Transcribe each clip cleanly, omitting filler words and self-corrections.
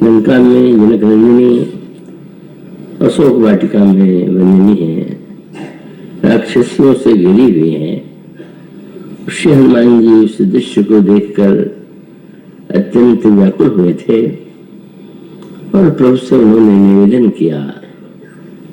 लंका में जनक नंदिनी, अशोक वाटिका में वंदिनी है, राक्षसियों से घिरी हुई है। श्री हनुमान जी उस दृश्य को देखकर अत्यंत व्याकुल हुए थे और प्रभु से उन्होंने निवेदन किया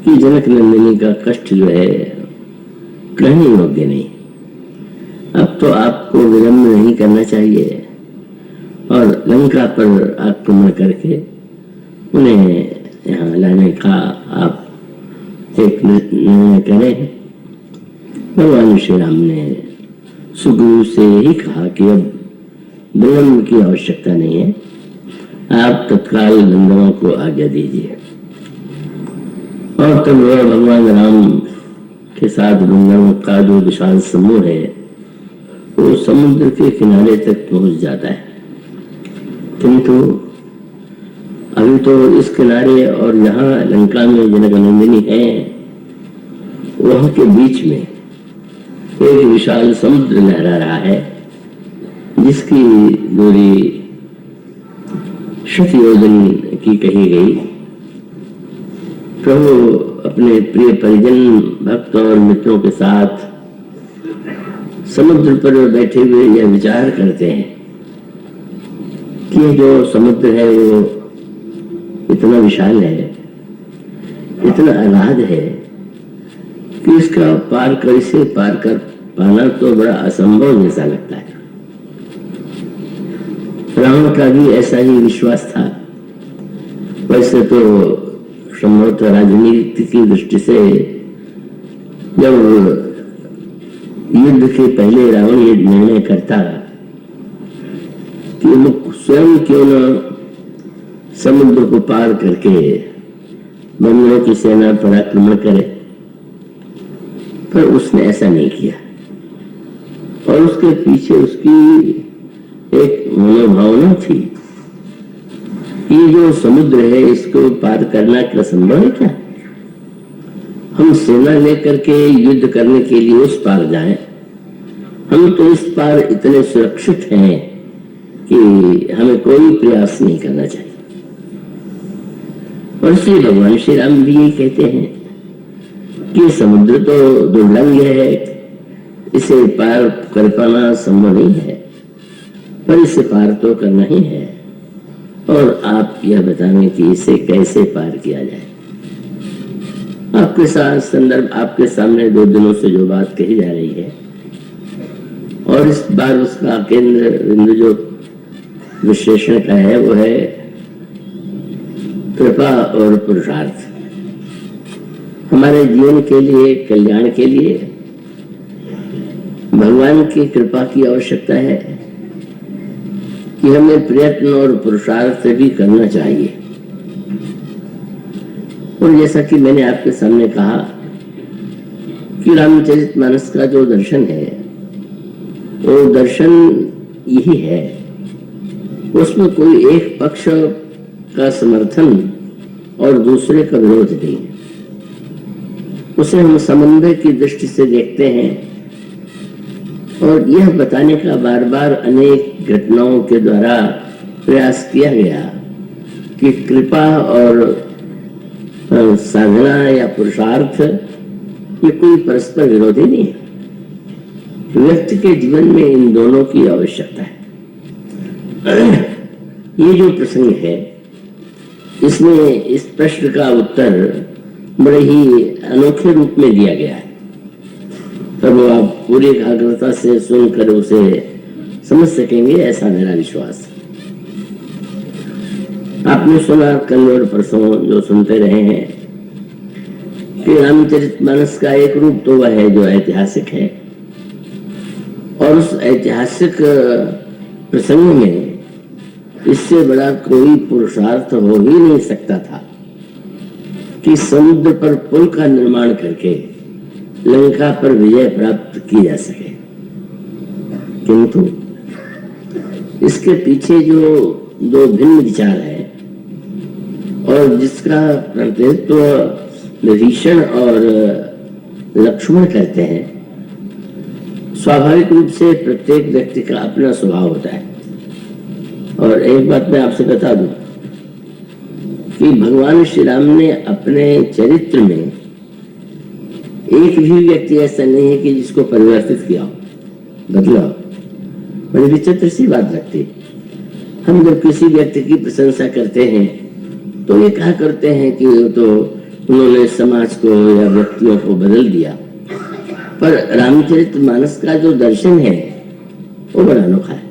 कि जनक नंदिनी का कष्ट जो है कहने योग्य नहीं। अब तो आपको विलंब नहीं करना चाहिए और लंका पर आक्रमण करके उन्हें यहाँ लाने का आप एक निर्णय करें। भगवान श्री राम ने सुग्रीव से यही कहा कि अब विलंब की आवश्यकता नहीं है, आप तत्काल बंधुओं को आज्ञा दीजिए। और तब वह भगवान राम के साथ बंधुओं का जो विशाल समूह है वो समुद्र के किनारे तक पहुंच जाता है। किंतु अभी तो इस किनारे और यहाँ लंका में जनक नंदिनी है, वहां के बीच में एक विशाल समुद्र लहरा रहा है जिसकी दूरी शत योजन की कही गई। प्रभु अपने प्रिय परिजन, भक्त और मित्रों के साथ समुद्र पर बैठे हुए यह विचार करते हैं कि जो समुद्र है वो इतना विशाल है, इतना अगाध है कि इसका पार कर पाना तो बड़ा असंभव जैसा लगता है। रावण का भी ऐसा ही विश्वास था। वैसे तो संभवतः राजनीति की दृष्टि से जब युद्ध के पहले रावण ये निर्णय करता कि वो स्वयं क्यों न समुद्र को पार करके बंदरों की सेना पर आक्रमण करे, पर उसने ऐसा नहीं किया और उसके पीछे उसकी एक मनोभावना थी कि जो समुद्र है इसको पार करना क्या संभव है क्या? हम सेना लेकर के युद्ध करने के लिए उस पार जाएं, हम तो इस पार इतने सुरक्षित हैं कि हमें कोई प्रयास नहीं करना चाहिए। और श्री भगवान श्री राम भी यही कहते हैं कि समुद्र तो दुर्लंघ है, इसे पार कर पाना संभव नहीं है, पर इसे पार तो करना ही है। और आप यह बताएं कि इसे कैसे पार किया जाए। आपके साथ संदर्भ आपके सामने 2 दिनों से जो बात कही जा रही है और इस बार उसका केंद्र बिंदु जो विश्लेषण का है वो है कृपा और पुरुषार्थ। हमारे जीवन के लिए, कल्याण के लिए भगवान की कृपा की आवश्यकता है कि हमें प्रयत्न और पुरुषार्थ भी करना चाहिए। और जैसा कि मैंने आपके सामने कहा कि रामचरितमानस का जो दर्शन है वो दर्शन यही है, उसमें कोई एक पक्ष का समर्थन और दूसरे का विरोध नहीं। उसे हम समन्वय की दृष्टि से देखते हैं और यह बताने का बार बार अनेक घटनाओं के द्वारा प्रयास किया गया कि कृपा और साधना या पुरुषार्थ ये कोई परस्पर विरोधी नहीं है। व्यक्ति के जीवन में इन दोनों की आवश्यकता है। ये जो प्रसंग है इसमें इस प्रश्न का उत्तर बड़े ही अनोखे रूप में दिया गया है, तब आप पूरी एकाग्रता से सुनकर उसे समझ सकेंगे, ऐसा मेरा विश्वास। आपने सुना कल और परसों जो सुनते रहे हैं कि रामचरितमानस का एक रूप तो वह है जो ऐतिहासिक है और उस ऐतिहासिक प्रसंग में इससे बड़ा कोई पुरुषार्थ हो ही नहीं सकता था कि समुद्र पर पुल का निर्माण करके लंका पर विजय प्राप्त की जा सके। किंतु इसके पीछे जो 2 भिन्न विचार है और जिसका प्रतिनिधित्व विभीषण और लक्ष्मण करते हैं, स्वाभाविक रूप से प्रत्येक व्यक्ति का अपना स्वभाव होता है। और एक बात मैं आपसे बता दूं कि भगवान श्री राम ने अपने चरित्र में एक भी व्यक्ति ऐसा नहीं है कि जिसको परिवर्तित किया हो, बदला हो। बड़ी विचित्र सी बात लगती है। हम जब किसी व्यक्ति की प्रशंसा करते हैं तो ये कहा करते हैं कि तो उन्होंने समाज को या व्यक्तियों को बदल दिया, पर रामचरितमानस का जो दर्शन है वो बड़ा अनोखा है।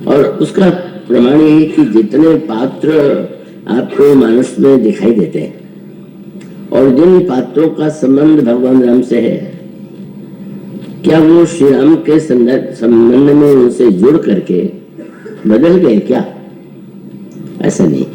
और उसका प्रमाण ये है कि जितने पात्र आपको मानस में दिखाई देते हैं और जिन पात्रों का संबंध भगवान राम से है, क्या वो श्री राम के संबंध में उनसे जुड़ करके बदल गए क्या? ऐसा नहीं।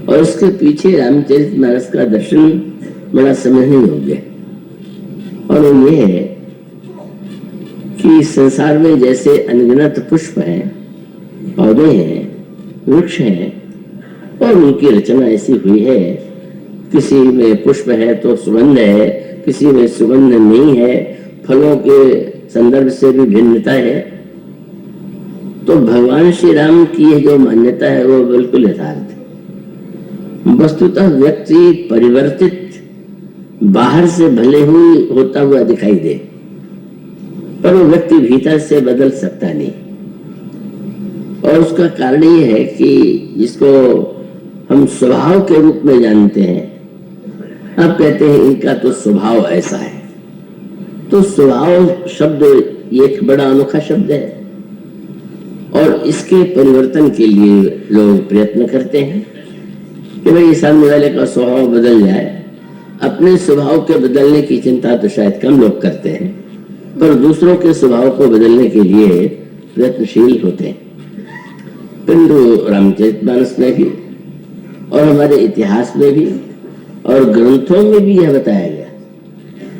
और इसके पीछे रामचरितमानस का दर्शन बड़ा समझने योग्य है, और वो ये है कि संसार में जैसे अनगिनत पुष्प हैं, पौधे हैं, वृक्ष हैं, और उनकी रचना ऐसी हुई है, किसी में पुष्प है तो सुगंध है, किसी में सुगंध नहीं है, फलों के संदर्भ से भी भिन्नता है। तो भगवान श्री राम की ये जो मान्यता है वो बिल्कुल यथार्थ है। वस्तुतः व्यक्ति परिवर्तित बाहर से भले ही होता हुआ दिखाई दे, पर वो व्यक्ति भीतर से बदल सकता नहीं। और उसका कारण ये है कि जिसको हम स्वभाव के रूप में जानते हैं, आप कहते हैं इनका तो स्वभाव ऐसा है, तो स्वभाव शब्द एक बड़ा अनोखा शब्द है, और इसके परिवर्तन के लिए लोग प्रयत्न करते हैं कि भाई सामने वाले का स्वभाव बदल जाए। अपने स्वभाव के बदलने की चिंता तो शायद कम लोग करते हैं, पर दूसरों के स्वभाव को बदलने के लिए प्रयत्नशील होते हैं। परंतु रामचरितमानस में भी और हमारे इतिहास में भी और ग्रंथों में भी यह बताया गया,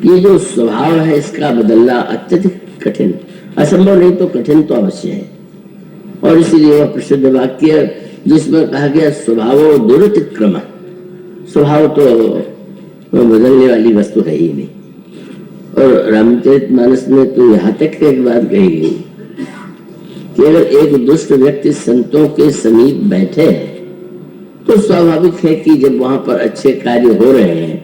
ये जो स्वभाव है इसका बदलना अत्यधिक कठिन, असंभव नहीं तो कठिन तो अवश्य है। और इसीलिए वह प्रसिद्ध वाक्य जिसमें कहा गया स्वभावो दुरतिक्रम, स्वभाव तो बदलने वाली वस्तु है ही नहीं। और रामचरितमानस में तो यहाँ तक एक बात कही गई कि अगर एक दुष्ट व्यक्ति संतों के समीप बैठे तो स्वाभाविक है कि जब वहां पर अच्छे कार्य हो रहे हैं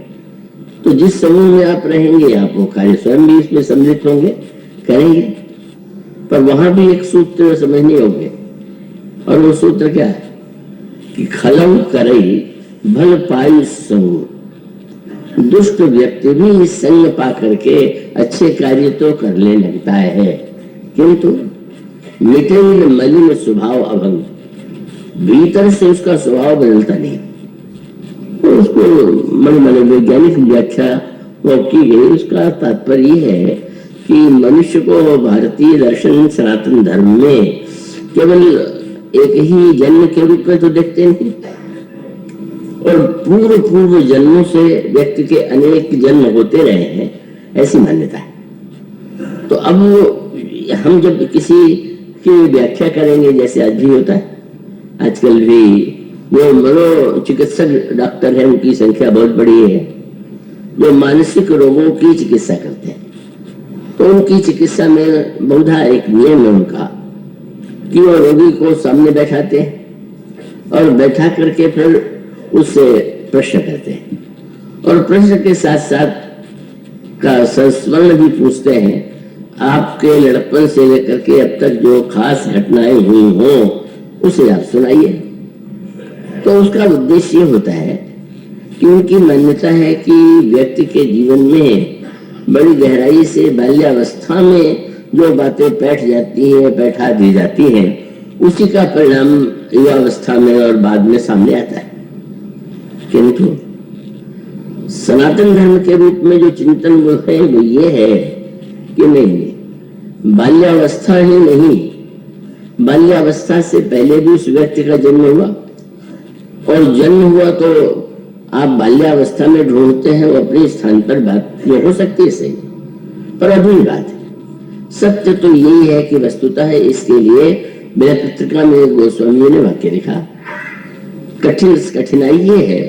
तो जिस समूह में आप रहेंगे आप वो कार्य स्वयं भी इसमें सम्मिलित होंगे, करेंगे। पर वहां भी एक सूत्र समझने योग्य, और वो सूत्र क्या है कि खलम करई भल पाई संग। दुष्ट व्यक्ति भी संग पा करके अच्छे कार्य तो करने लगता है, किंतु मिटे मलिन स्वभाव अभंग, भीतर से उसका स्वभाव बदलता नहीं। तो उसको मनोवैज्ञानिक व्याख्या वो की गई। उसका तात्पर्य है कि मनुष्य को भारतीय दर्शन सनातन धर्म में केवल एक ही जन्म के रूप में तो देखते नहीं, और पूर्व पूर्व जन्मों से व्यक्ति के अनेक जन्म होते रहे हैं, ऐसी मान्यता है। तो अब हम जब किसी की व्याख्या करेंगे, जैसे आज भी होता है, आजकल भी जो मनोचिकित्सक डॉक्टर हैं उनकी संख्या बहुत बड़ी है, जो मानसिक रोगों की चिकित्सा करते हैं। तो उनकी चिकित्सा में बहुधा एक नियम है उनका कि वो रोगी को सामने बैठाते हैं और बैठा करके फिर उससे प्रश्न करते हैं, और प्रश्न के साथ साथ का संस्मरण भी पूछते हैं। आपके लड़पन से लेकर के अब तक जो खास घटनाएं हुई हों उसे आप सुनाइए। तो उसका उद्देश्य ये होता है कि उनकी मान्यता है कि व्यक्ति के जीवन में बड़ी गहराई से बाल्यावस्था में जो बातें बैठा दी जाती हैं, उसी का परिणाम युवावस्था में और बाद में सामने आता है। किंतु सनातन धर्म के रूप में जो चिंतन वो है वो ये है कि नहीं, बाल्यावस्था ही नहीं, बाल्यावस्था से पहले भी उस व्यक्ति का जन्म हुआ, और जन्म हुआ तो आप बाल्यावस्था में ढूंढते हैं वो अपने स्थान पर बात ये हो सकती है सही, पर अधूरी बात है। सत्य तो यही है कि वस्तुतः है। इसके लिए मेरे पत्रिका में गोस्वामी ने वाक्य लिखा, कठिनाई ये है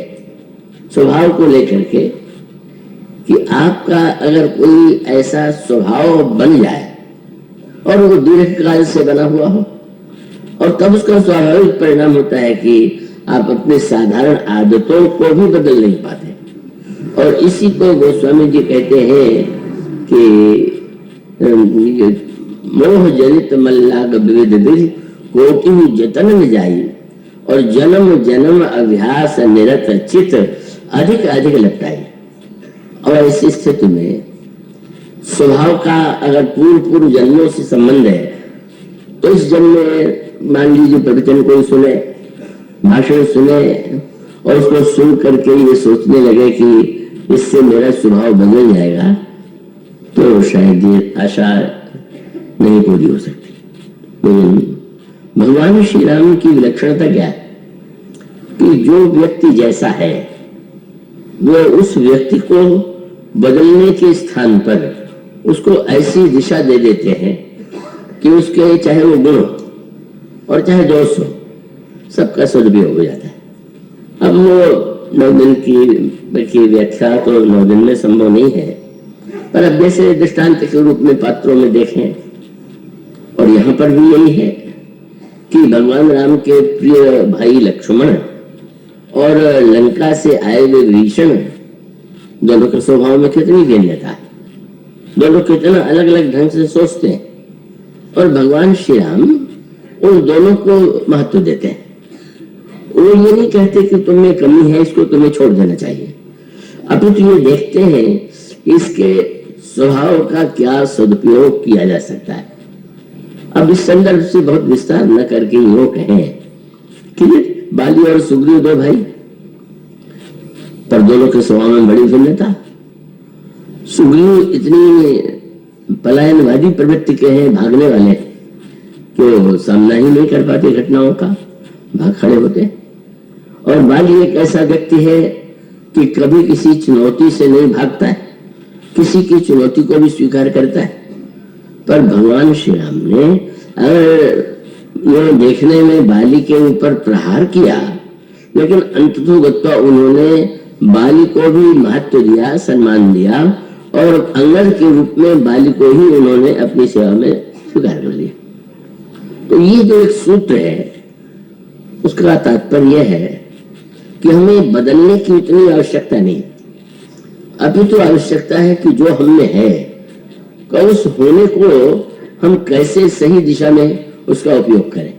स्वभाव को लेकर के कि आपका अगर कोई ऐसा स्वभाव बन जाए और वो दीर्घकाल से बना हुआ हो, और तब उसका स्वाभाविक परिणाम होता है कि आप अपने साधारण आदतों को भी बदल नहीं पाते। और इसी को गोस्वामी जी कहते हैं कि मोह जनित मल्लाग विविध विधि कोटि जतन न जाई, और जन्म जन्म अभ्यास निरत चित अधिक अधिक लपटाई। और ऐसी स्थिति में स्वभाव का अगर पूर्व पूर्व जन्मों से संबंध है तो इस जन्म में मान लीजिए प्रवचन कोई सुने, भाषण सुने और उसको सुन करके ये सोचने लगे कि इससे मेरा स्वभाव बदल जाएगा, तो शायद ये आशा नहीं पूरी हो सकती। भगवान श्री राम की विलक्षणता क्या है कि जो व्यक्ति जैसा है वो उस व्यक्ति को बदलने के स्थान पर उसको ऐसी दिशा दे देते हैं कि उसके चाहे वो गुण और चाहे दोष हो, सबका सदुपयोग हो जाता है। अब वो 9 दिन की व्याख्या तो 9 दिन में संभव नहीं है, पर अब जैसे दृष्टांत के रूप में पात्रों में देखें, और यहाँ पर भी यही है कि भगवान राम के प्रिय भाई लक्ष्मण और लंका से आए हुए विभीषण, दोनों के स्वभाव में कितनी भिन्नता है, दोनों कितना अलग अलग ढंग से सोचते हैं, और भगवान श्री राम उन दोनों को महत्व देते हैं। वो ये नहीं कहते कि तुम्हें कमी है, इसको तुम्हें छोड़ देना चाहिए, अपितु ये देखते हैं इसके स्वभाव का क्या सदुपयोग किया जा सकता है। अब इस संदर्भ से बहुत विस्तार न करके यूं कहें कि बाली और सुग्रीव 2 भाई, पर दोनों के स्वभाव में बड़ी भिन्नता। सुग्रीव इतनी पलायनवादी प्रवृत्ति के हैं, भागने वाले, कि वो सामना ही नहीं कर पाते घटनाओं का, भाग खड़े होते। और बाली एक ऐसा व्यक्ति है कि कभी किसी चुनौती से नहीं भागता है, किसी की चुनौती को भी स्वीकार करता है। पर भगवान श्री राम ने अगर देखने में बाली के ऊपर प्रहार किया, लेकिन अंततोगत्वा उन्होंने बाली को भी महत्व दिया, सम्मान दिया, और अंगद के रूप में बाली को ही उन्होंने अपनी सेवा में स्वीकार कर लिया। तो ये जो एक सूत्र है उसका तात्पर्य यह है कि हमें बदलने की इतनी आवश्यकता नहीं, अभी तो आवश्यकता है कि जो हम में है उस होने को हम कैसे सही दिशा में उसका उपयोग करें।